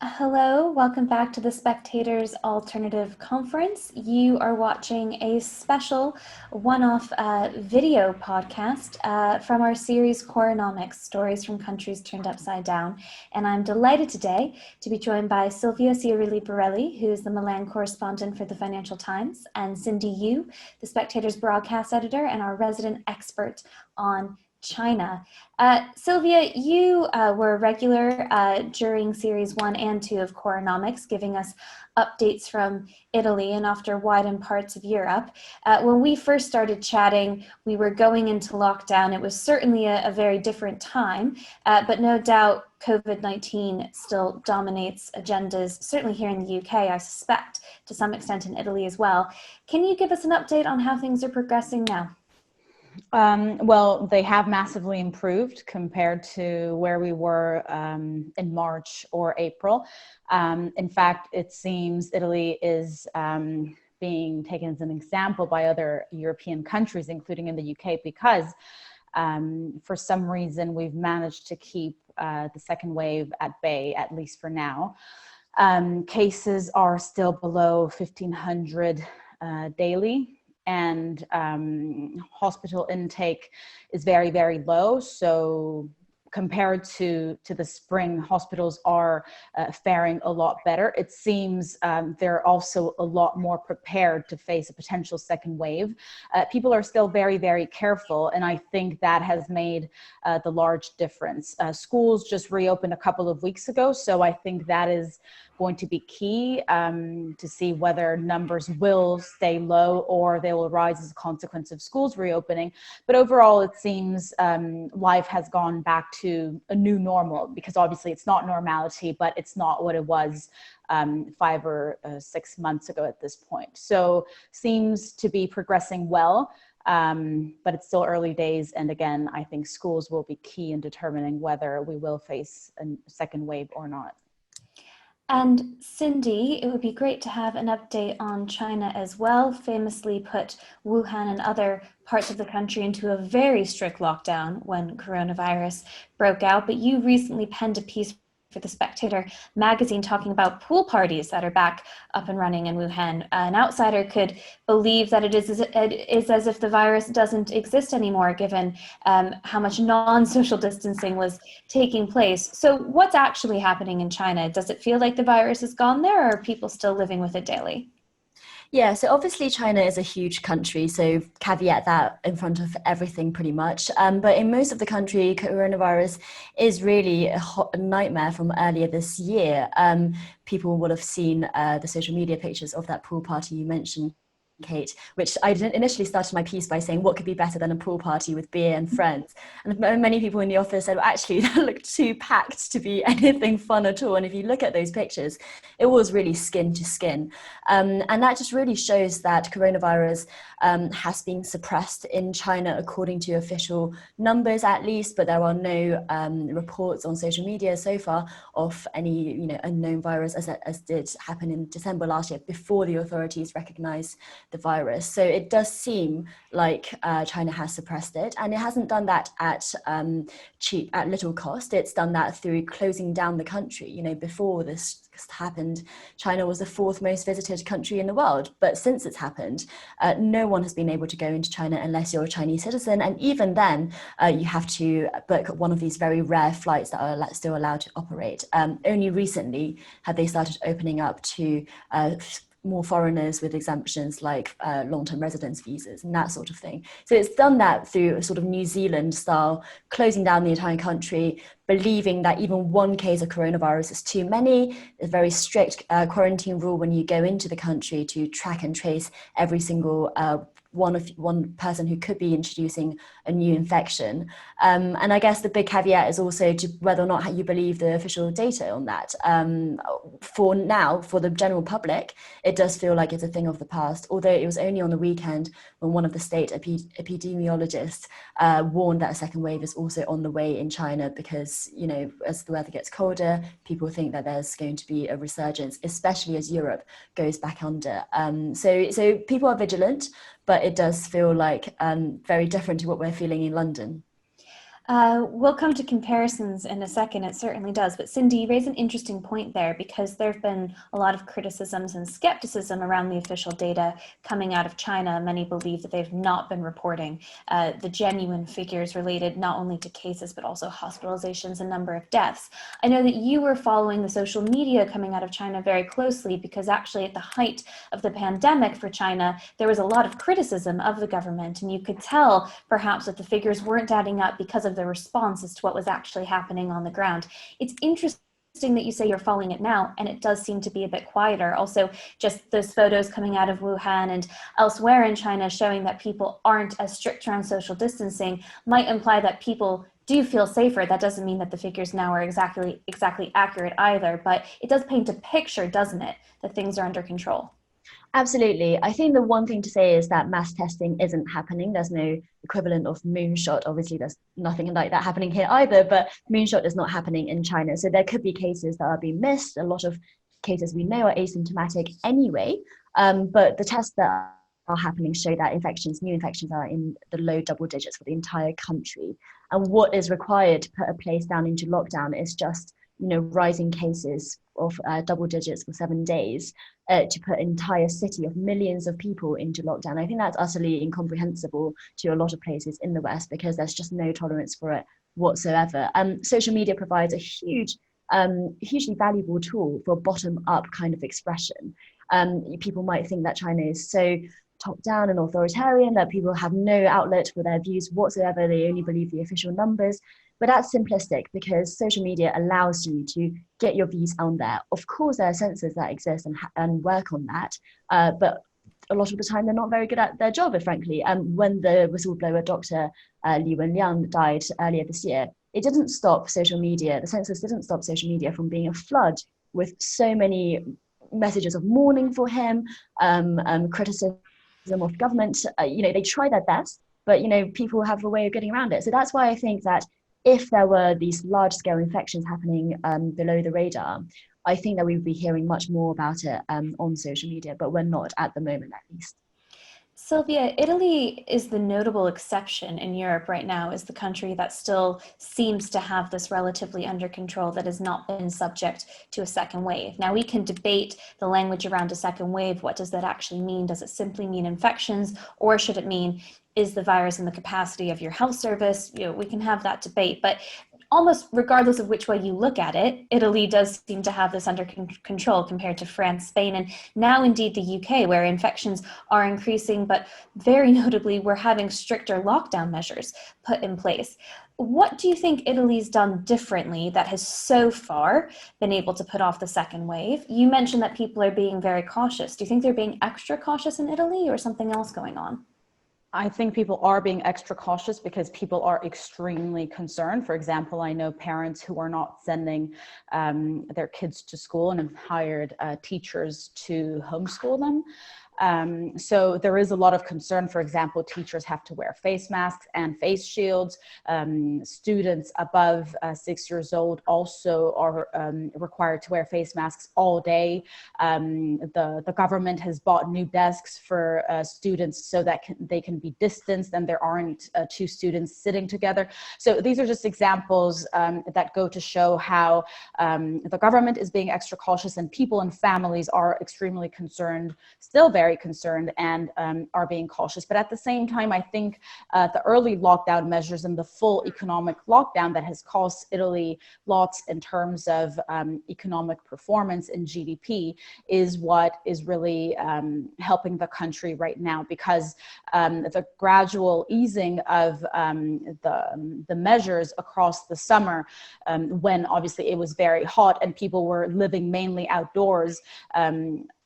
Hello, welcome back to the Spectator's Alternative Conference. You are watching a special one-off video podcast from our series Coronomics, Stories from Countries Turned Upside Down. And I'm delighted today to be joined by Silvia Borrelli, who is the Milan correspondent for the Financial Times, and Cindy Yu, the Spectator's broadcast editor and our resident expert on China. Silvia, you were a regular during series 1 and 2 of Coronomics, giving us updates from Italy and after widened parts of Europe. When we first started chatting, we were going into lockdown. It was certainly a very different time, but no doubt COVID-19 still dominates agendas, certainly here in the UK, I suspect, to some extent in Italy as well. Can you give us an update on how things are progressing now? Well, they have massively improved compared to where we were in March or April. In fact, it seems Italy is being taken as an example by other European countries, including in the UK, because for some reason we've managed to keep the second wave at bay, at least for now. Cases are still below 1,500 daily. And hospital intake is very, very low. So compared to the spring, hospitals are faring a lot better. It seems they're also a lot more prepared to face a potential second wave. People are still very, very careful, and I think that has made the large difference. Schools just reopened a couple of weeks ago, so I think that is going to be key to see whether numbers will stay low or they will rise as a consequence of schools reopening. But overall, it seems life has gone back to a new normal, because obviously it's not normality, but it's not what it was 5 or 6 months ago at this point. So seems to be progressing well. But it's still early days. And again, I think schools will be key in determining whether we will face a second wave or not. And Cindy, it would be great to have an update on China as well. Famously put Wuhan and other parts of the country into a very strict lockdown when coronavirus broke out. But you recently penned a piece for the Spectator magazine talking about pool parties that are back up and running in Wuhan. An outsider could believe that it is as if the virus doesn't exist anymore, given how much non-social distancing was taking place. So what's actually happening in China? Does it feel like the virus is gone there, or are people still living with it daily? Yeah, so obviously China is a huge country, so caveat that in front of everything pretty much. But in most of the country, coronavirus is really a nightmare from earlier this year. People will have seen the social media pictures of that pool party you mentioned, Kate, which I initially started my piece by saying, what could be better than a pool party with beer and friends? And many people in the office said, well, actually, that looked too packed to be anything fun at all. And if you look at those pictures, it was really skin to skin. And that just really shows that coronavirus has been suppressed in China, according to official numbers at least, but there are no reports on social media so far of any unknown virus, as did happen in December last year, before the authorities recognized the virus. So it does seem like China has suppressed it, and it hasn't done that at little cost. It's done that through closing down the country. Before this happened, China was the 4th most visited country in the world, but since it's happened, no one has been able to go into China unless you're a Chinese citizen, and even then you have to book one of these very rare flights that are still allowed to operate. Only recently have they started opening up to more foreigners with exemptions like long-term residence visas and that sort of thing. So it's done that through a sort of New Zealand style, closing down the entire country, believing that even one case of coronavirus is too many. There's a very strict quarantine rule when you go into the country to track and trace every single one person who could be introducing a new infection. And I guess the big caveat is also to whether or not you believe the official data on that. For now, for the general public, it does feel like it's a thing of the past, although it was only on the weekend when one of the state epidemiologists warned that a second wave is also on the way in China, because, as the weather gets colder, people think that there's going to be a resurgence, especially as Europe goes back under. So people are vigilant, but it does feel like very different to what we're feeling in London. We'll come to comparisons in a second, it certainly does. But Cindy, you raise an interesting point there because there have been a lot of criticisms and skepticism around the official data coming out of China. Many believe that they've not been reporting the genuine figures related not only to cases, but also hospitalizations and number of deaths. I know that you were following the social media coming out of China very closely because actually at the height of the pandemic for China, there was a lot of criticism of the government, and you could tell perhaps that the figures weren't adding up because of the response as to what was actually happening on the ground. It's interesting that you say you're following it now, and it does seem to be a bit quieter. Also, just those photos coming out of Wuhan and elsewhere in China showing that people aren't as strict around social distancing might imply that people do feel safer. That doesn't mean that the figures now are exactly accurate either, but it does paint a picture, doesn't it, that things are under control. Absolutely. I think the one thing to say is that mass testing isn't happening. There's no equivalent of moonshot. Obviously, there's nothing like that happening here either, but moonshot is not happening in China. So there could be cases that are being missed. A lot of cases we know are asymptomatic anyway, but the tests that are happening show that new infections are in the low double digits for the entire country. And what is required to put a place down into lockdown is just rising cases of double digits for 7 days to put an entire city of millions of people into lockdown. I think that's utterly incomprehensible to a lot of places in the West because there's just no tolerance for it whatsoever. Social media provides a hugely valuable tool for bottom-up kind of expression. People might think that China is so top-down and authoritarian that people have no outlet for their views whatsoever. They only believe the official numbers. But that's simplistic because social media allows you to get your views on there. Of course, there are censors that exist and work on that, but a lot of the time they're not very good at their job, frankly. When the whistleblower Dr. Li Wenliang died earlier this year, it didn't stop social media. The censors didn't stop social media from being a flood with so many messages of mourning for him, criticism of government. They try their best, but people have a way of getting around it. So that's why I think that if there were these large-scale infections happening below the radar, I think that we would be hearing much more about it on social media, but we're not at the moment, at least. Silvia, Italy is the notable exception in Europe right now, is the country that still seems to have this relatively under control, that has not been subject to a second wave. Now, we can debate the language around a second wave. What does that actually mean? Does it simply mean infections, or should it mean, is the virus in the capacity of your health service? We can have that debate, but almost regardless of which way you look at it, Italy does seem to have this under control compared to France, Spain, and now indeed the UK, where infections are increasing, but very notably, we're having stricter lockdown measures put in place. What do you think Italy's done differently that has so far been able to put off the second wave? You mentioned that people are being very cautious. Do you think they're being extra cautious in Italy, or something else going on? I think people are being extra cautious because people are extremely concerned. For example, I know parents who are not sending their kids to school and have hired teachers to homeschool them. So there is a lot of concern. For example, teachers have to wear face masks and face shields. Students above 6 years old also are required to wear face masks all day. The government has bought new desks for students so that they can be distanced and there aren't two students sitting together. So these are just examples that go to show how the government is being extra cautious, and people and families are extremely concerned, still very concerned, and are being cautious. But at the same time, I think the early lockdown measures and the full economic lockdown that has cost Italy lots in terms of economic performance in GDP is what is really helping the country right now, because the gradual easing of the measures across the summer, when obviously it was very hot and people were living mainly outdoors,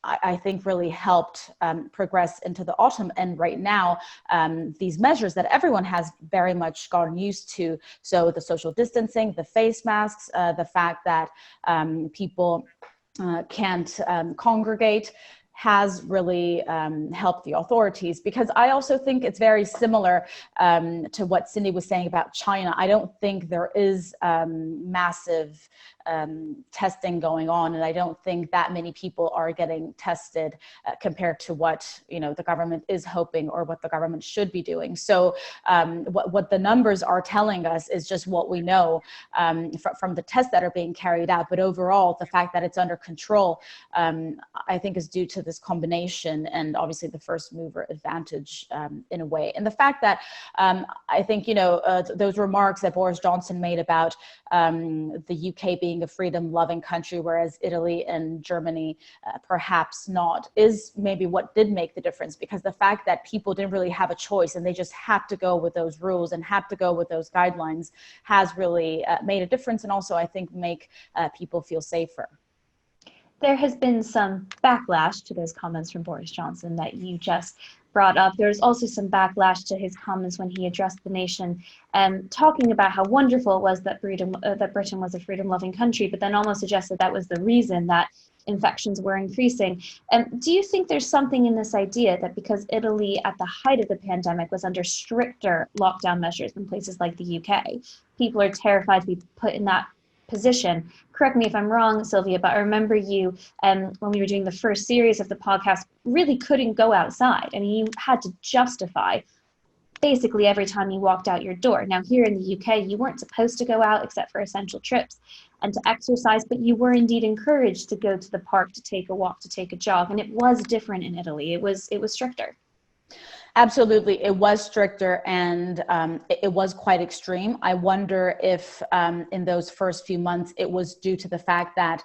I think really helped progress into the autumn. And right now, these measures that everyone has very much gotten used to, so the social distancing, the face masks, the fact that people can't congregate, has really helped the authorities. Because I also think it's very similar to what Cindy was saying about China. I don't think there is massive testing going on, and I don't think that many people are getting tested compared to what the government is hoping or what the government should be doing. So what the numbers are telling us is just what we know from the tests that are being carried out. But overall, the fact that it's under control, I think, is due to this combination and obviously the first mover advantage in a way. And the fact that I think, those remarks that Boris Johnson made about the UK being a freedom-loving country, whereas Italy and Germany perhaps not, is maybe what did make the difference, because the fact that people didn't really have a choice and they just had to go with those rules and had to go with those guidelines has really made a difference, and also I think make people feel safer. There has been some backlash to those comments from Boris Johnson that you just brought up. There's also some backlash to his comments when he addressed the nation, talking about how wonderful it was that Britain was a freedom-loving country, but then almost suggested that was the reason that infections were increasing. Do you think there's something in this idea that because Italy at the height of the pandemic was under stricter lockdown measures than places like the UK, people are terrified to be put in that position? Correct me if I'm wrong, Silvia, but I remember you, when we were doing the first series of the podcast, really couldn't go outside. I mean, you had to justify basically every time you walked out your door. Now, here in the UK, you weren't supposed to go out except for essential trips and to exercise, but you were indeed encouraged to go to the park, to take a walk, to take a jog. And it was different in Italy. It was stricter. Absolutely, it was stricter, and it was quite extreme. I wonder if in those first few months it was due to the fact that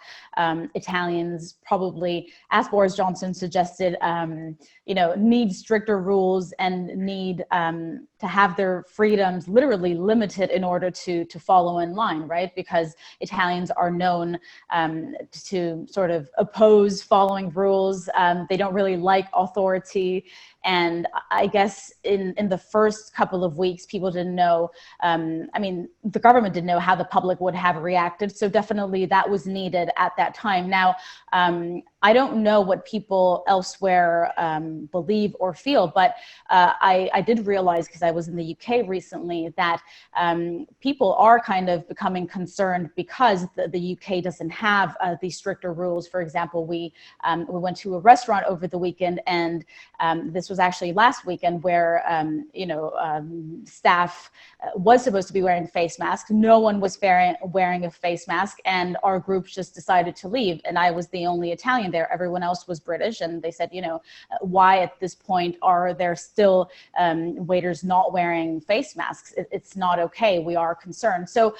Italians probably, as Boris Johnson suggested, need stricter rules and need to have their freedoms literally limited in order to follow in line, right? Because Italians are known to sort of oppose following rules. They don't really like authority. And I guess in the first couple of weeks, people didn't know, the government didn't know how the public would have reacted. So definitely that was needed at that time. Now, I don't know what people elsewhere believe or feel, but I did realize, because I was in the UK recently, that people are kind of becoming concerned because the UK doesn't have these stricter rules. For example, we went to a restaurant over the weekend, and this was actually last weekend, where staff was supposed to be wearing face masks. No one was wearing a face mask, and our group just decided to leave. And I was the only Italian there. Everyone else was British, and they said, why at this point are there still waiters not wearing face masks? It's not okay. We are concerned. So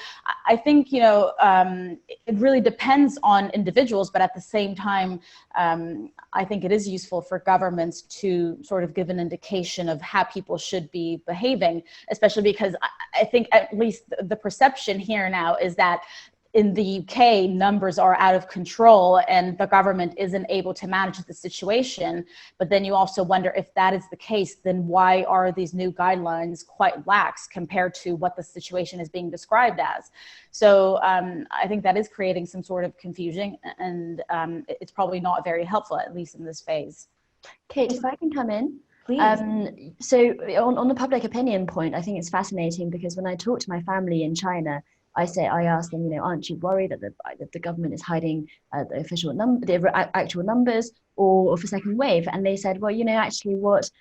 I think, it really depends on individuals, but at the same time, I think it is useful for governments to sort of give an indication of how people should be behaving, especially because I think at least the perception here now is that in the UK, numbers are out of control and the government isn't able to manage the situation. But then you also wonder, if that is the case, then why are these new guidelines quite lax compared to what the situation is being described as? So I think that is creating some sort of confusion, and it's probably not very helpful, at least in this phase. Kate, if I can come in. Please. So on the public opinion point, I think it's fascinating, because when I talk to my family in China, I ask them, aren't you worried that the government is hiding the actual numbers or for second wave? And they said, well, actually what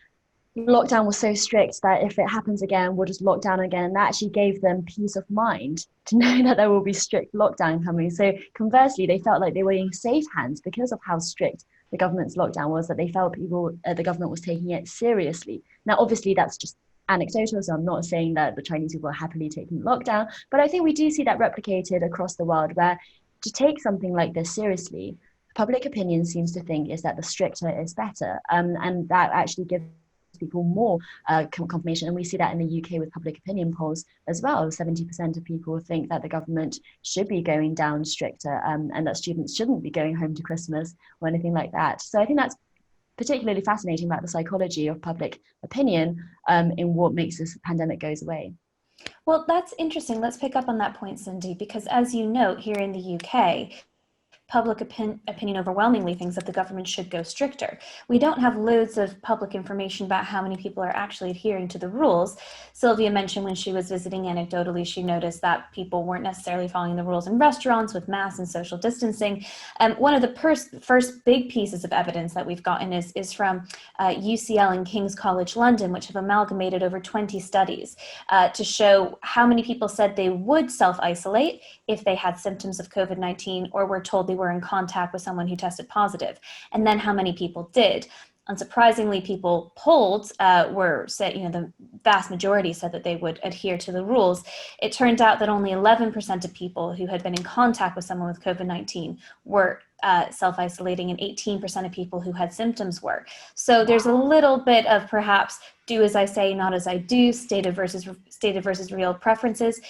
lockdown was so strict that if it happens again, we'll just lock down again. And that actually gave them peace of mind to know that there will be strict lockdown coming. So conversely, they felt like they were in safe hands because of how strict the government's lockdown was, that they felt the government was taking it seriously. Now, obviously, that's just anecdotal, so I'm not saying that the Chinese people are happily taking lockdown, but I think we do see that replicated across the world, where to take something like this seriously, public opinion seems to think is that the stricter is better, and that actually gives people more confirmation. And we see that in the UK with public opinion polls as well. 70% of people think that the government should be going down stricter, and that students shouldn't be going home to Christmas or anything like that. So I think that's particularly fascinating about the psychology of public opinion in what makes this pandemic goes away. Well, that's interesting. Let's pick up on that point, Cindy, because as you note, here in the UK, public opinion overwhelmingly thinks that the government should go stricter. We don't have loads of public information about how many people are actually adhering to the rules. Sylvia mentioned when she was visiting anecdotally, she noticed that people weren't necessarily following the rules in restaurants with masks and social distancing. One of the first big pieces of evidence that we've gotten is from UCL and King's College London, which have amalgamated over 20 studies to show how many people said they would self-isolate if they had symptoms of COVID-19 or were told they were in contact with someone who tested positive, and then how many people did. Unsurprisingly, people polled said, the vast majority said that they would adhere to the rules. It turned out that only 11% of people who had been in contact with someone with COVID-19 were self-isolating, and 18% of people who had symptoms were. So there's a little bit of perhaps do as I say, not as I do, stated versus real preferences.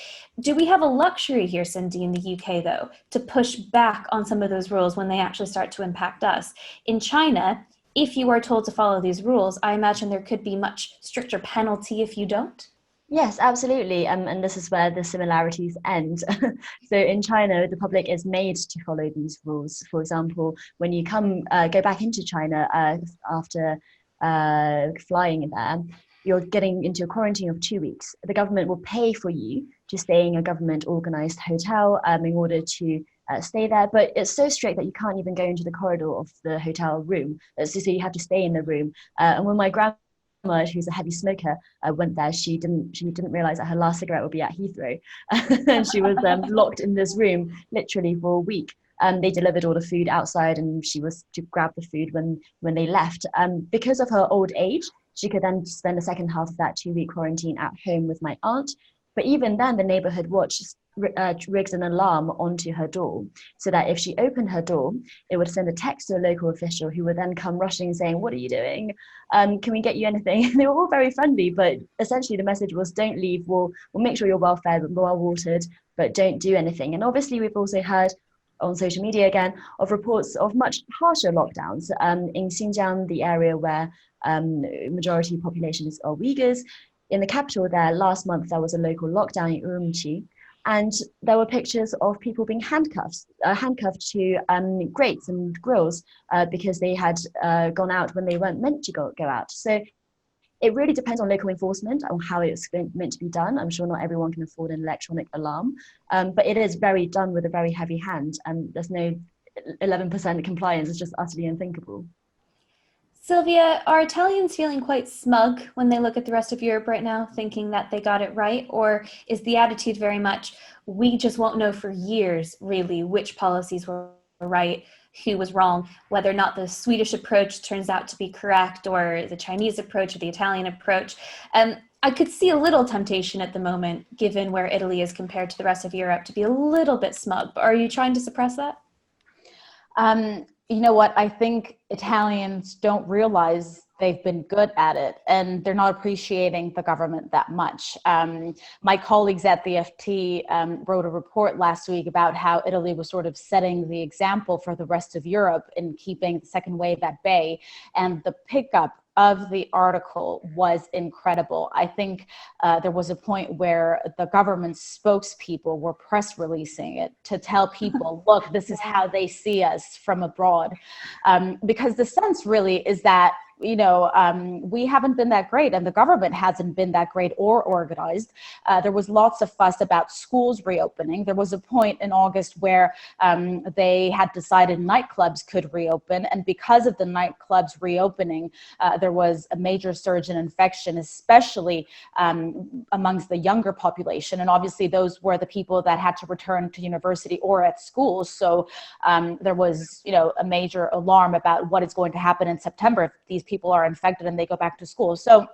Do we have a luxury here, Cindy, in the UK, though, to push back on some of those rules when they actually start to impact us? In China, if you are told to follow these rules, I imagine there could be much stricter penalty if you don't. Yes, absolutely. And this is where the similarities end. So in China, the public is made to follow these rules. For example, when you go back into China after flying there, you're getting into a quarantine of 2 weeks. The government will pay for you to stay in a government organized hotel in order to stay there. But it's so strict that you can't even go into the corridor of the hotel room. So you have to stay in the room. And when my grandma, who's a heavy smoker, went there, she didn't realize that her last cigarette would be at Heathrow. And she was locked in this room literally for a week. They delivered all the food outside, and she was to grab the food when they left. Because of her old age, she could then spend the second half of that 2-week quarantine at home with my aunt. But even then, the neighborhood watch rigged an alarm onto her door so that if she opened her door, it would send a text to a local official who would then come rushing saying, "What are you doing? Can we get you anything?" They were all very friendly, but essentially the message was, don't leave. We'll make sure you're well fed, well watered, but don't do anything. And obviously we've also heard on social media again of reports of much harsher lockdowns in Xinjiang, the area where majority populations are Uyghurs. In the capital there, last month there was a local lockdown in Urumqi, and there were pictures of people being handcuffed to grates and grills because they had gone out when they weren't meant to go out. So it really depends on local enforcement on how it's meant to be done. I'm sure not everyone can afford an electronic alarm, but it is very done with a very heavy hand. There's no 11% compliance. It's just utterly unthinkable. Sylvia, are Italians feeling quite smug when they look at the rest of Europe right now, thinking that they got it right? Or is the attitude very much, we just won't know for years, really, which policies were right, who was wrong, whether or not the Swedish approach turns out to be correct, or the Chinese approach or the Italian approach? I could see a little temptation at the moment, given where Italy is compared to the rest of Europe, to be a little bit smug. Are you trying to suppress that? You know what? I think Italians don't realize they've been good at it, and they're not appreciating the government that much. My colleagues at the FT wrote a report last week about how Italy was sort of setting the example for the rest of Europe in keeping the second wave at bay, and the pickup of the article was incredible. I think there was a point where the government spokespeople were press releasing it to tell people, look, this is how they see us from abroad. Because the sense really is that we haven't been that great, and the government hasn't been that great or organized. There was lots of fuss about schools reopening. There was a point in August where they had decided nightclubs could reopen, and because of the nightclubs reopening, there was a major surge in infection, especially amongst the younger population. And obviously those were the people that had to return to university or at school. So there was, a major alarm about what is going to happen in September if these people are infected and they go back to school. So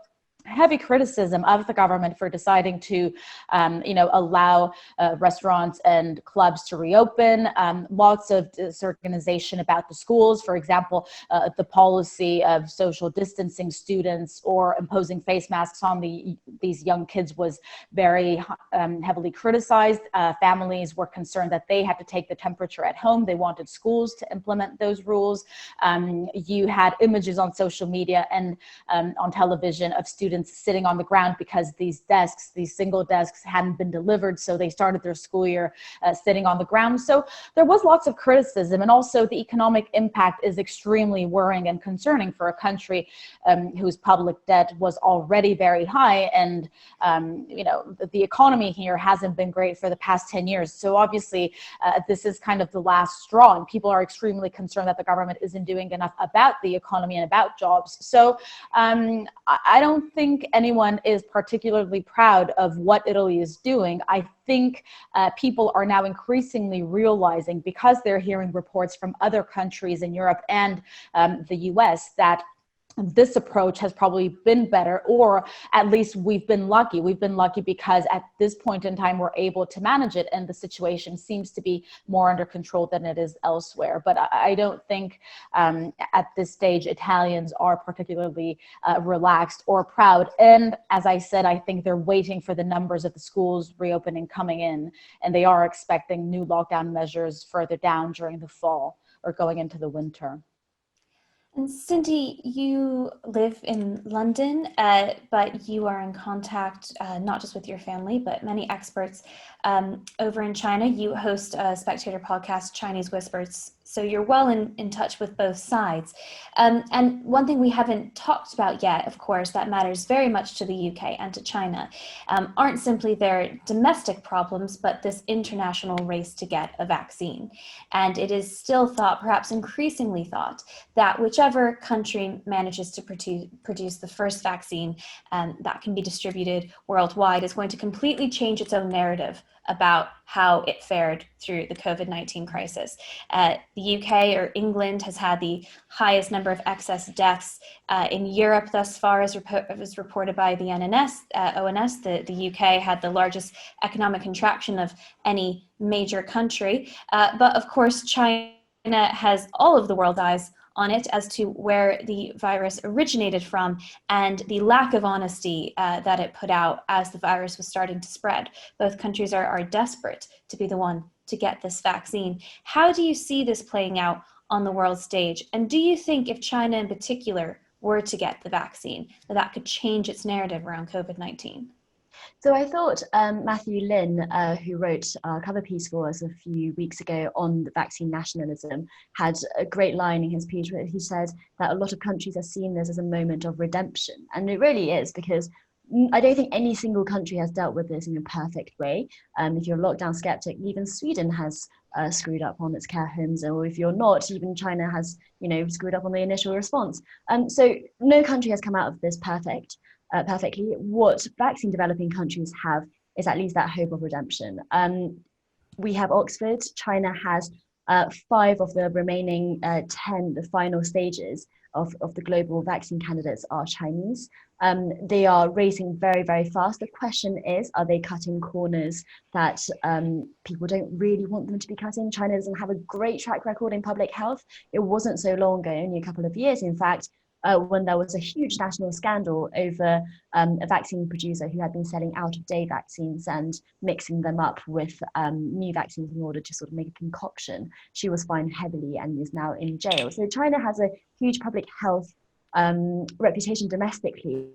heavy criticism of the government for deciding to, allow restaurants and clubs to reopen. Lots of disorganization about the schools. For example, the policy of social distancing students or imposing face masks on these young kids was very heavily criticized. Families were concerned that they had to take the temperature at home. They wanted schools to implement those rules. You had images on social media and on television of students students sitting on the ground because these single desks hadn't been delivered. So they started their school year sitting on the ground. So there was lots of criticism, and also the economic impact is extremely worrying and concerning for a country whose public debt was already very high. And, the economy here hasn't been great for the past 10 years. So obviously this is kind of the last straw, and people are extremely concerned that the government isn't doing enough about the economy and about jobs. So I don't think anyone is particularly proud of what Italy is doing. I think people are now increasingly realizing, because they're hearing reports from other countries in Europe and the US, that this approach has probably been better, or at least we've been lucky. We've been lucky because at this point in time, we're able to manage it, and the situation seems to be more under control than it is elsewhere. But I don't think at this stage Italians are particularly relaxed or proud. And as I said, I think they're waiting for the numbers of the schools reopening coming in, and they are expecting new lockdown measures further down during the fall or going into the winter. And Cindy, you live in London, but you are in contact not just with your family, but many experts over in China. You host a Spectator podcast, Chinese Whispers, so you're well in touch with both sides. And one thing we haven't talked about yet, of course, that matters very much to the UK and to China, aren't simply their domestic problems, but this international race to get a vaccine. And it is still thought, perhaps increasingly thought, that whichever country manages to produce the first vaccine that can be distributed worldwide is going to completely change its own narrative about how it fared through the COVID-19 crisis. The UK or England has had the highest number of excess deaths in Europe thus far, as was reported by the ONS. The UK had the largest economic contraction of any major country. But of course, China has all of the world's eyes on it as to where the virus originated from and the lack of honesty that it put out as the virus was starting to spread. Both countries are desperate to be the one to get this vaccine. How do you see this playing out on the world stage? And do you think if China in particular were to get the vaccine, that could change its narrative around COVID-19? So I thought Matthew Lin, who wrote a cover piece for us a few weeks ago on the vaccine nationalism, had a great line in his piece where he said that a lot of countries are seeing this as a moment of redemption. And it really is, because I don't think any single country has dealt with this in a perfect way. If you're a lockdown skeptic, even Sweden has screwed up on its care homes, or if you're not, even China has, screwed up on the initial response. So no country has come out of this perfectly. What vaccine developing countries have is at least that hope of redemption. We have Oxford. China has 5 of the remaining 10, the final stages of the global vaccine candidates are Chinese. They are racing very, very fast. The question is, are they cutting corners that people don't really want them to be cutting? China doesn't have a great track record in public health. It wasn't so long ago, only a couple of years, in fact, when there was a huge national scandal over a vaccine producer who had been selling out-of-date vaccines and mixing them up with new vaccines in order to sort of make a concoction. She was fined heavily and is now in jail. So China has a huge public health reputation domestically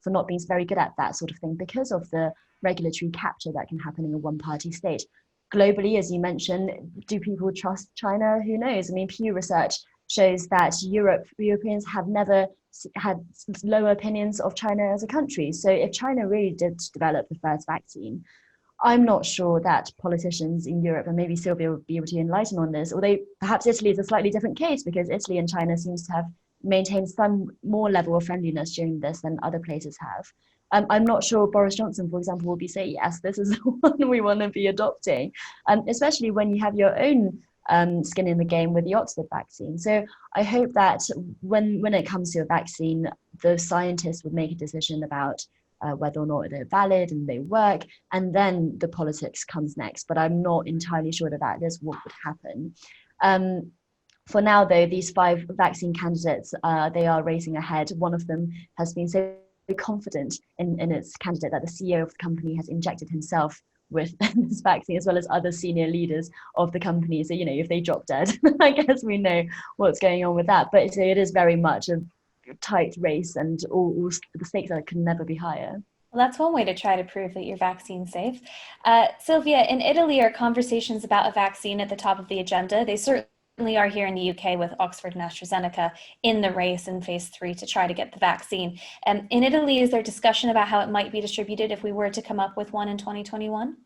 for not being very good at that sort of thing because of the regulatory capture that can happen in a one-party state. Globally, as you mentioned, do people trust China? Who knows? I mean, Pew Research shows that Europeans have never had lower opinions of China as a country. So if China really did develop the first vaccine, I'm not sure that politicians in Europe, and maybe Silvia would be able to enlighten on this, although perhaps Italy is a slightly different case because Italy and China seems to have maintained some more level of friendliness during this than other places have. I'm not sure Boris Johnson, for example, will be saying, yes, this is the one we want to be adopting, especially when you have your own skin in the game with the Oxford vaccine. So I hope that when it comes to a vaccine, the scientists would make a decision about whether or not they're valid and they work, and then the politics comes next. But I'm not entirely sure that is what would happen. For now, though, these 5 vaccine candidates, they are racing ahead. One of them has been so confident in its candidate that the CEO of the company has injected himself with this vaccine, as well as other senior leaders of the company. So, if they drop dead, I guess we know what's going on with that. But so it is very much a tight race, and all the stakes could never be higher. Well, that's one way to try to prove that your vaccine's safe. Silvia, in Italy, are conversations about a vaccine at the top of the agenda? They certainly are here in the UK with Oxford and AstraZeneca in the race in phase 3 to try to get the vaccine. In Italy, is there discussion about how it might be distributed if we were to come up with one in 2021?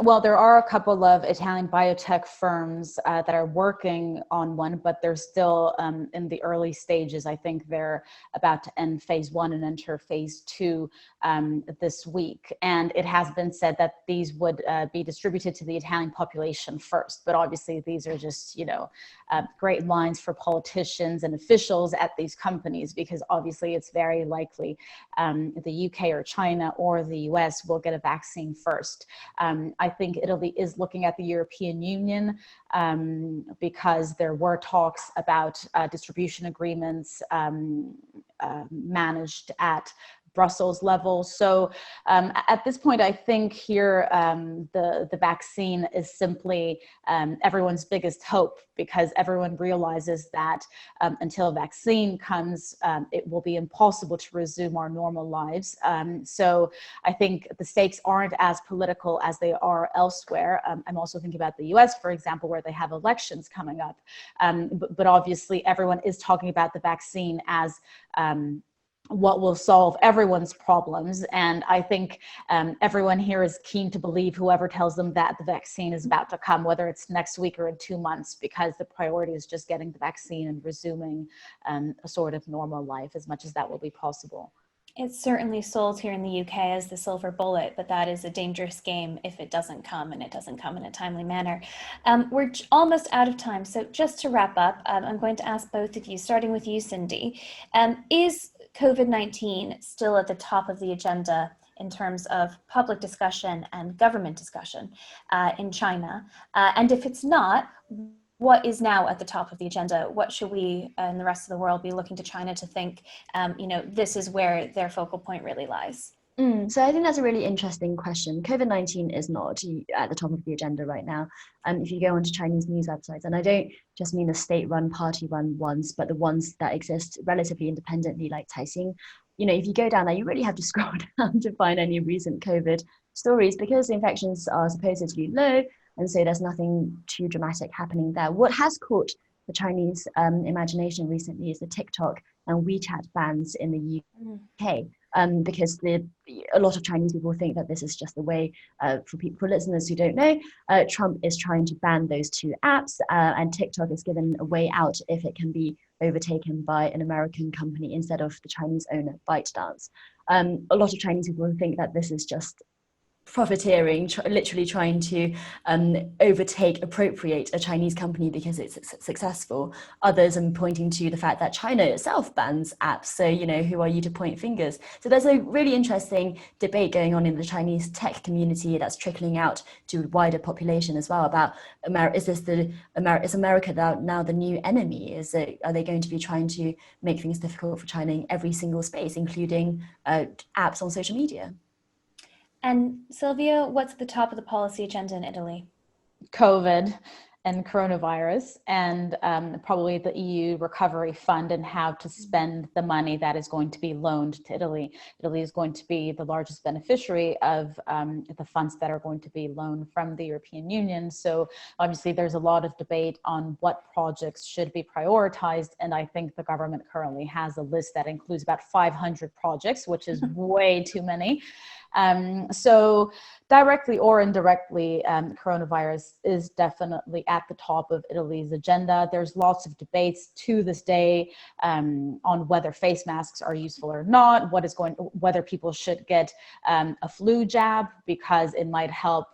Well, there are a couple of Italian biotech firms that are working on one, but they're still in the early stages. I think they're about to end phase 1 and enter phase 2 this week. And it has been said that these would be distributed to the Italian population first. But obviously, these are just, great lines for politicians and officials at these companies, because obviously it's very likely the UK or China or the US will get a vaccine first. I think Italy is looking at the European Union because there were talks about distribution agreements managed at Brussels level. So at this point, I think here the vaccine is simply everyone's biggest hope, because everyone realizes that until a vaccine comes, it will be impossible to resume our normal lives. So I think the stakes aren't as political as they are elsewhere. I'm also thinking about the US, for example, where they have elections coming up. But obviously, everyone is talking about the vaccine as what will solve everyone's problems. And I think everyone here is keen to believe whoever tells them that the vaccine is about to come, whether it's next week or in 2 months, because the priority is just getting the vaccine and resuming a sort of normal life as much as that will be possible. It's certainly sold here in the UK as the silver bullet, but that is a dangerous game if it doesn't come, and it doesn't come in a timely manner. We're almost out of time, so just to wrap up, I'm going to ask both of you, starting with you, Cindy. Is COVID-19 still at the top of the agenda in terms of public discussion and government discussion in China? And if it's not, what is now at the top of the agenda? What should we and the rest of the world be looking to China to think, this is where their focal point really lies? So I think that's a really interesting question. COVID-19 is not at the top of the agenda right now. If you go onto Chinese news websites, and I don't just mean the state-run, party-run ones, but the ones that exist relatively independently, like Caixin, if you go down there, you really have to scroll down to find any recent COVID stories, because the infections are supposedly low, and so there's nothing too dramatic happening there. What has caught the Chinese imagination recently is the TikTok and WeChat bans in the UK. Because a lot of Chinese people think that this is just the way, for listeners who don't know, Trump is trying to ban those two apps, and TikTok is given a way out if it can be overtaken by an American company instead of the Chinese owner, ByteDance. A lot of Chinese people think that this is just profiteering, literally trying to appropriate a Chinese company because it's successful. Others are pointing to the fact that China itself bans apps. So, who are you to point fingers? So there's a really interesting debate going on in the Chinese tech community that's trickling out to the wider population as well about is America now the new enemy? Are they going to be trying to make things difficult for China in every single space, including apps on social media? And Silvia, what's at the top of the policy agenda in Italy? COVID and coronavirus, and probably the EU recovery fund and how to spend the money that is going to be loaned to Italy. Italy is going to be the largest beneficiary of the funds that are going to be loaned from the European Union. So obviously there's a lot of debate on what projects should be prioritized. And I think the government currently has a list that includes about 500 projects, which is way too many. So directly or indirectly, coronavirus is definitely at the top of Italy's agenda. There's lots of debates to this day on whether face masks are useful or not, whether people should get a flu jab because it might help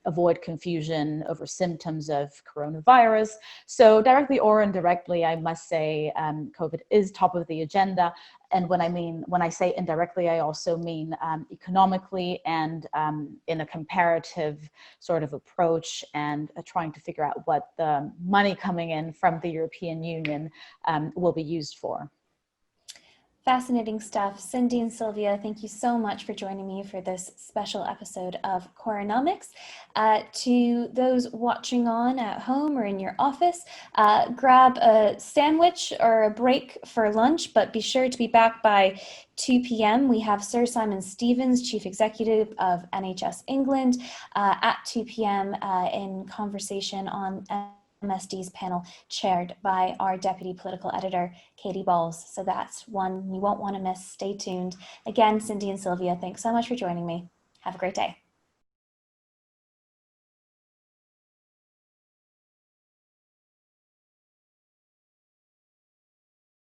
avoid confusion over symptoms of coronavirus. So directly or indirectly, I must say COVID is top of the agenda. And when I say indirectly, I also mean economically and in a comparative sort of approach, and trying to figure out what the money coming in from the European Union will be used for. Fascinating stuff. Cindy and Silvia, thank you so much for joining me for this special episode of Coronomics. To those watching on at home or in your office, grab a sandwich or a break for lunch, but be sure to be back by 2 p.m. We have Sir Simon Stevens, Chief Executive of NHS England, at 2 p.m. In conversation on MSD's panel chaired by our Deputy Political Editor, Katie Balls. So that's one you won't want to miss. Stay tuned. Again, Cindy and Silvia, thanks so much for joining me. Have a great day.